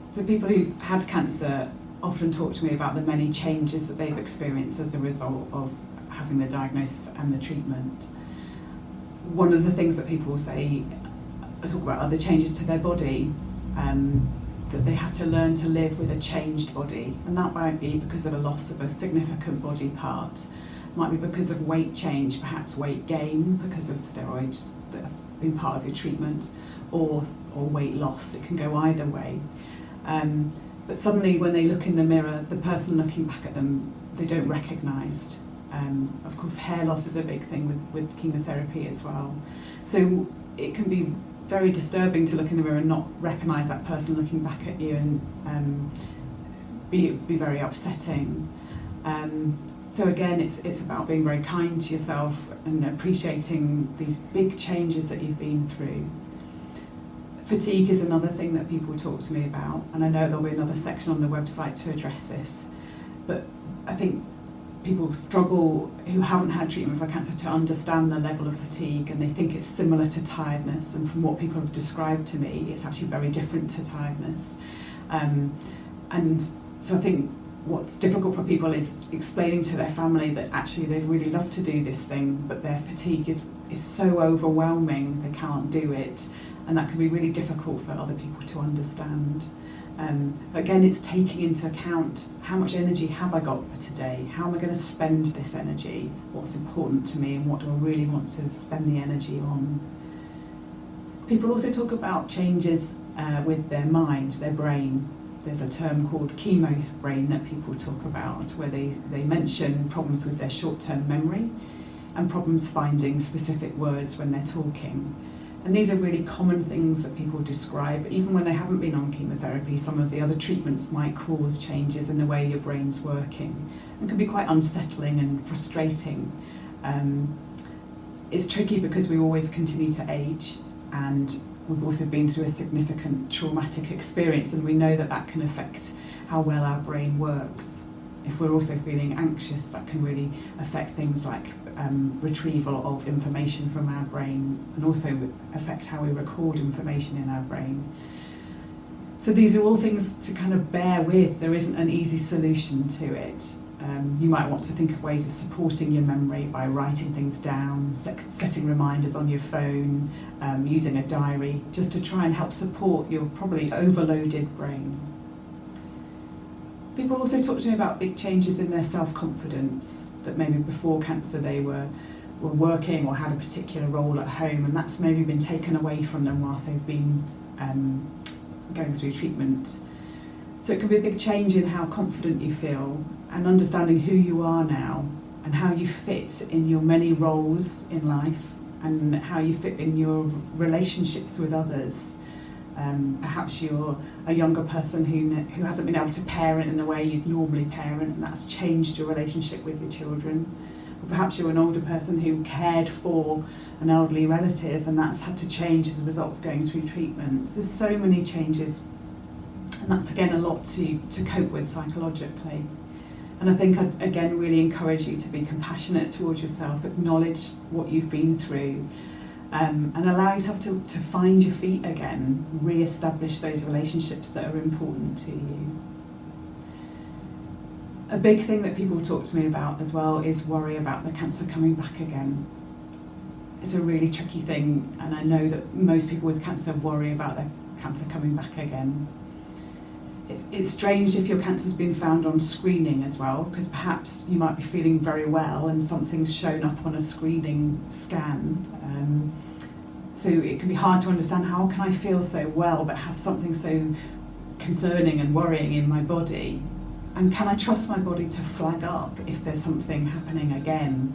So people who've had cancer often talk to me about the many changes that they've experienced as a result of having the diagnosis and the treatment. One of the things that people will say, talk about, are the changes to their body, that they have to learn to live with a changed body, and that might be because of a loss of a significant body part, it might be because of weight change, perhaps weight gain because of steroids that have been part of your treatment, or weight loss. It can go either way. But suddenly when they look in the mirror, the person looking back at them, they don't recognise. Of course, hair loss is a big thing with chemotherapy as well. So it can be very disturbing to look in the mirror and not recognise that person looking back at you, and be very upsetting. So again, it's about being very kind to yourself and appreciating these big changes that you've been through. Fatigue is another thing that people talk to me about, and I know there'll be another section on the website to address this, but I think people struggle who haven't had treatment for cancer to understand the level of fatigue, and they think it's similar to tiredness, and from what people have described to me, it's actually very different to tiredness. And so I think what's difficult for people is explaining to their family that actually they'd really love to do this thing, but their fatigue is so overwhelming they can't do it, and that can be really difficult for other people to understand. But again, it's taking into account how much energy have I got for today, how am I going to spend this energy, what's important to me, and what do I really want to spend the energy on. People also talk about changes with their mind, their brain. There's a term called chemo brain that people talk about, where they mention problems with their short-term memory and problems finding specific words when they're talking. And these are really common things that people describe. Even when they haven't been on chemotherapy, some of the other treatments might cause changes in the way your brain's working, and can be quite unsettling and frustrating. It's tricky because we always continue to age, and we've also been through a significant traumatic experience, and we know that that can affect how well our brain works. If we're also feeling anxious, that can really affect things like retrieval of information from our brain, and also affect how we record information in our brain. So these are all things to kind of bear with. There isn't an easy solution to it. You might want to think of ways of supporting your memory by writing things down, setting reminders on your phone, using a diary, just to try and help support your probably overloaded brain. People also talk to me about big changes in their self-confidence, that maybe before cancer they were working or had a particular role at home, and that's maybe been taken away from them whilst they've been going through treatment. So it can be a big change in how confident you feel, and understanding who you are now and how you fit in your many roles in life, and how you fit in your relationships with others. Perhaps you're a younger person who hasn't been able to parent in the way you'd normally parent, and that's changed your relationship with your children. Or perhaps you're an older person who cared for an elderly relative, and that's had to change as a result of going through treatment. There's so many changes, and that's again a lot to cope with psychologically. And I think I'd again really encourage you to be compassionate towards yourself, acknowledge what you've been through, and allow yourself to find your feet again, re-establish those relationships that are important to you. A big thing that people talk to me about as well is worry about the cancer coming back again. It's a really tricky thing, and I know that most people with cancer worry about their cancer coming back again. It's strange if your cancer's been found on screening as well, because perhaps you might be feeling very well and something's shown up on a screening scan. So it can be hard to understand, how can I feel so well but have something so concerning and worrying in my body? And can I trust my body to flag up if there's something happening again?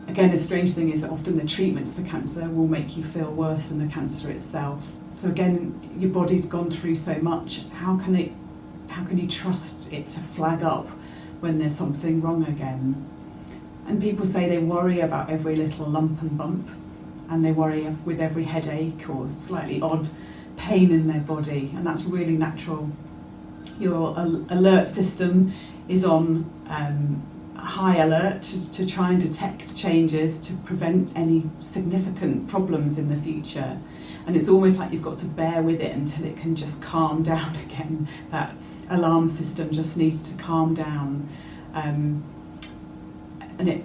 Again, the strange thing is that often the treatments for cancer will make you feel worse than the cancer itself. So again, your body's gone through so much, how can you trust it to flag up when there's something wrong again? And people say they worry about every little lump and bump, and they worry with every headache or slightly odd pain in their body, and that's really natural. Your alert system is on high alert to try and detect changes to prevent any significant problems in the future. And it's almost like you've got to bear with it until it can just calm down again. That alarm system just needs to calm down. And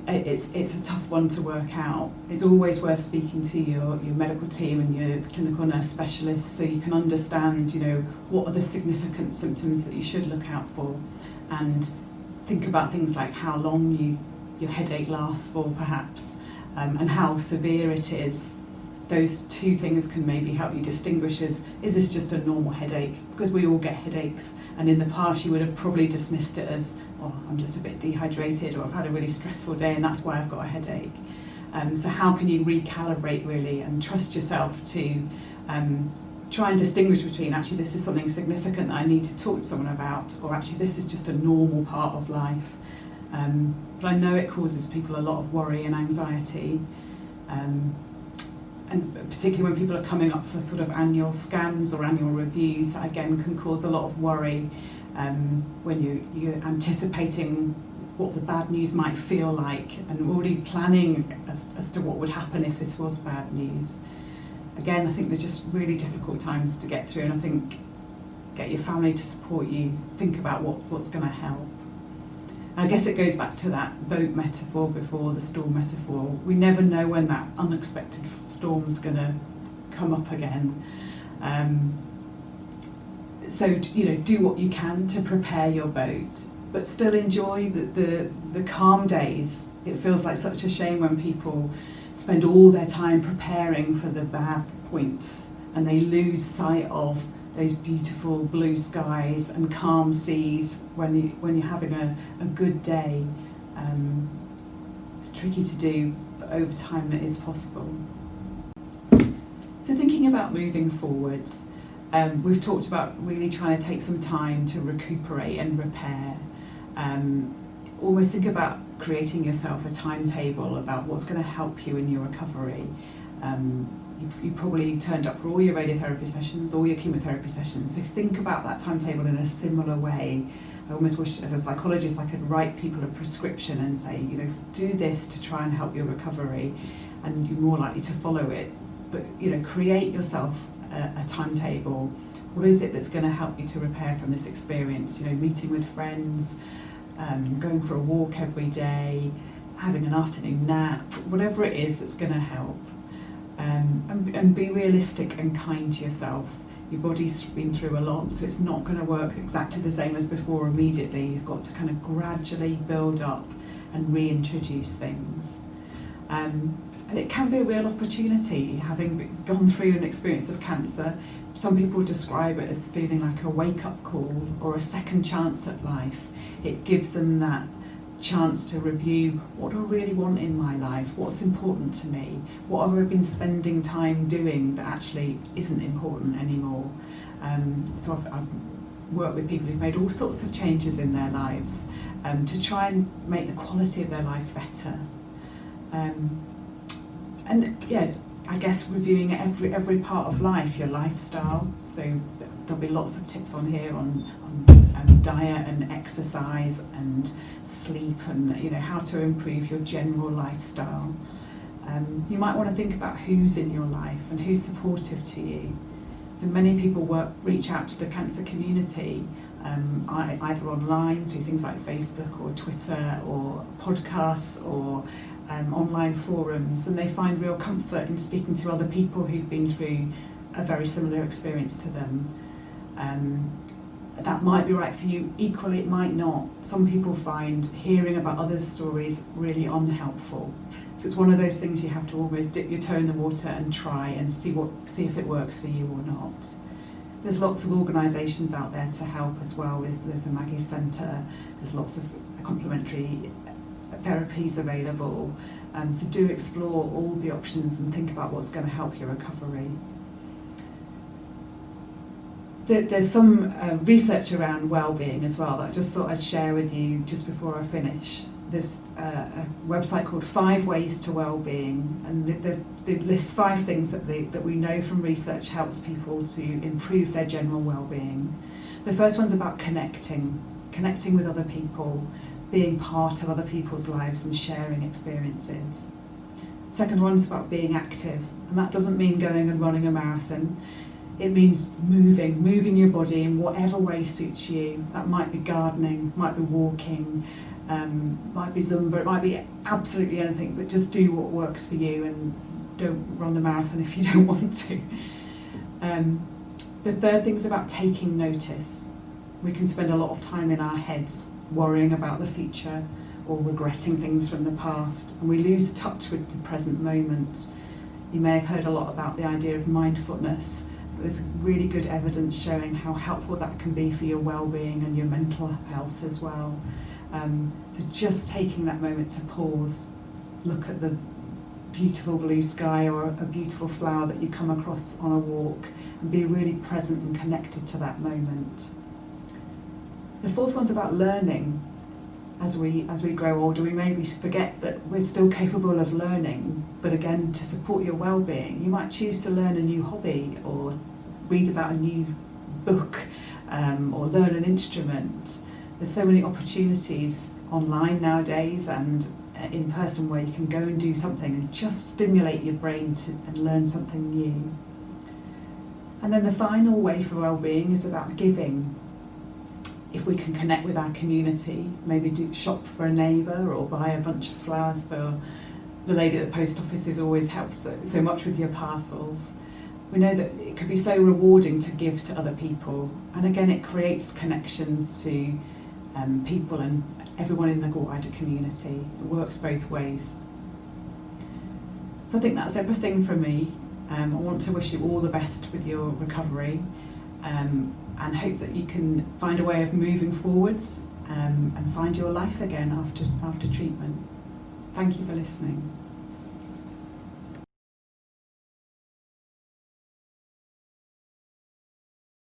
it's a tough one to work out. It's always worth speaking to your medical team and your clinical nurse specialists so you can understand, what are the significant symptoms that you should look out for, and think about things like how long your headache lasts for, perhaps, and how severe it is. Those two things can maybe help you distinguish is this just a normal headache? Because we all get headaches, and in the past you would have probably dismissed it as, I'm just a bit dehydrated, or I've had a really stressful day and that's why I've got a headache. So how can you recalibrate really and trust yourself to try and distinguish between, actually this is something significant that I need to talk to someone about, or actually this is just a normal part of life. But I know it causes people a lot of worry and anxiety. And particularly when people are coming up for sort of annual scans or annual reviews, that again can cause a lot of worry when you're anticipating what the bad news might feel like and already planning as to what would happen if this was bad news. Again, I think they're just really difficult times to get through, and I think get your family to support you, think about what's going to help. I guess it goes back to that boat metaphor before, the storm metaphor. We never know when that unexpected storm's going to come up again. So, do what you can to prepare your boat, but still enjoy the calm days. It feels like such a shame when people spend all their time preparing for the bad points and they lose sight of those beautiful blue skies and calm seas when you're having a good day. It's tricky to do, but over time it is possible. So thinking about moving forwards, we've talked about really trying to take some time to recuperate and repair. Almost think about creating yourself a timetable about what's going to help you in your recovery. You probably turned up for all your radiotherapy sessions, all your chemotherapy sessions, so think about that timetable in a similar way. I almost wish, as a psychologist, I could write people a prescription and say, do this to try and help your recovery, and you're more likely to follow it. But, create yourself a timetable. What is it that's going to help you to repair from this experience? Meeting with friends, going for a walk every day, having an afternoon nap, whatever it is that's going to help. And be realistic and kind to yourself. Your body's been through a lot, so it's not going to work exactly the same as before immediately. You've got to kind of gradually build up and reintroduce things. And it can be a real opportunity, having gone through an experience of cancer. Some people describe it as feeling like a wake-up call or a second chance at life. It gives them that chance to review, what do I really want in my life, what's important to me, what have I been spending time doing that actually isn't important anymore. So I've worked with people who've made all sorts of changes in their lives to try and make the quality of their life better. And yeah, I guess reviewing every part of life, your lifestyle. So there'll be lots of tips on here on diet and exercise and sleep and how to improve your general lifestyle. You might want to think about who's in your life and who's supportive to you. So many people reach out to the cancer community, either online through things like Facebook or Twitter or podcasts or online forums, and they find real comfort in speaking to other people who've been through a very similar experience to them. That might be right for you, equally it might not. Some people find hearing about others' stories really unhelpful. So it's one of those things you have to almost dip your toe in the water and try and see if it works for you or not. There's lots of organisations out there to help as well. There's the Maggie Centre, there's lots of complementary therapies available. So do explore all the options and think about what's going to help your recovery. There's some research around well-being as well that I just thought I'd share with you just before I finish. There's a website called 5 Ways to Wellbeing, and it lists 5 things that we know from research helps people to improve their general well-being. The first one's about connecting with other people, being part of other people's lives and sharing experiences. Second one's about being active, and that doesn't mean going and running a marathon. It means moving your body in whatever way suits you. That might be gardening, might be walking, might be Zumba, it might be absolutely anything, but just do what works for you and don't run the marathon if you don't want to. The third thing is about taking notice. We can spend a lot of time in our heads worrying about the future or regretting things from the past, and we lose touch with the present moment. You may have heard a lot about the idea of mindfulness. There's really good evidence showing how helpful that can be for your well-being and your mental health as well. So just taking that moment to pause, look at the beautiful blue sky or a beautiful flower that you come across on a walk, and be really present and connected to that moment. The fourth one's about learning. As we grow older, we maybe forget that we're still capable of learning, but again, to support your well-being, you might choose to learn a new hobby or read about a new book or learn an instrument. There's so many opportunities online nowadays and in person where you can go and do something and just stimulate your brain and learn something new. And then the final way for well-being is about giving. If we can connect with our community, maybe shop for a neighbour or buy a bunch of flowers for the lady at the post office who's always helped so much with your parcels. We know that it can be so rewarding to give to other people, and again it creates connections to people and everyone in the wider community. It works both ways. So I think that's everything from me. I want to wish you all the best with your recovery. And hope that you can find a way of moving forwards and find your life again after treatment. Thank you for listening.